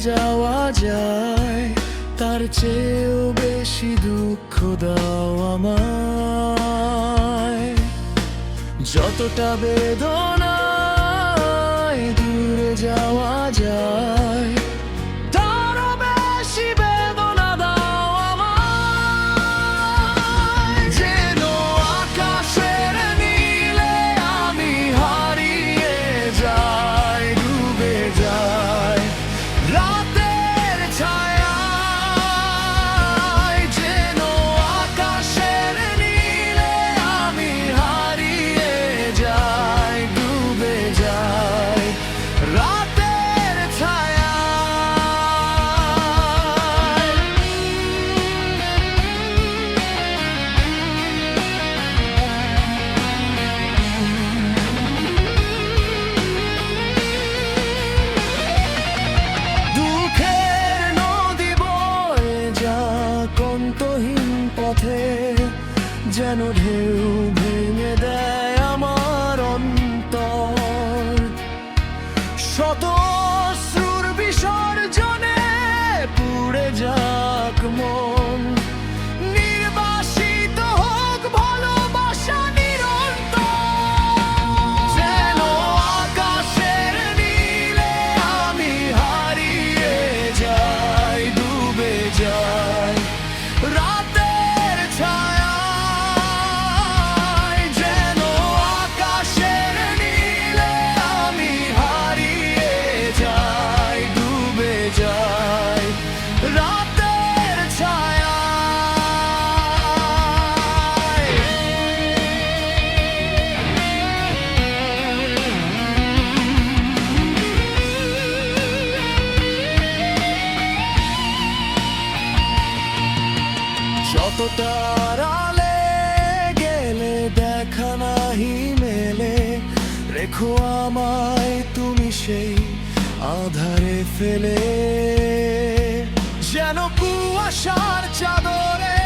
যাওয়া যায়, তার চেয়েও বেশি দুঃখ দাও আমায়। যতটা বেদনায় দূরে যাওয়া যায়, তারও বেশি বেদনা দাও আমায়। যেন আকাশের নীলে আমি হারিয়ে যাই, ডুবে যাই রাতের ছায়ায়। যেন আকাশের নীলে আমি হারিয়ে যাই, ডুবে যাই রাতের ছায়ায়। দুঃখের নদী বয়ে যাক অন্তহীন পথে, যেন ঢেউ ভেঙে দেয় আমার অন্তর। শত অশ্রুর বিসর্জনে পুড়ে যাক মন, নির্বাসিত হোক ভালোবাসা নিরন্তর। যেন আকাশের নীলে আমি হারিয়ে যাই, ডুবে যাই রাতের ছায়ায়। যেন আকাশের নীলে আমি হারিয়ে যাই, ডুবে যাই রাতের ছায়ায়। যত তারালে গেলে দেখা নাহি মেলে, রেখো আমায় তুমি সেই আধারে ফেলে। যেন কুয়াশার চাদরে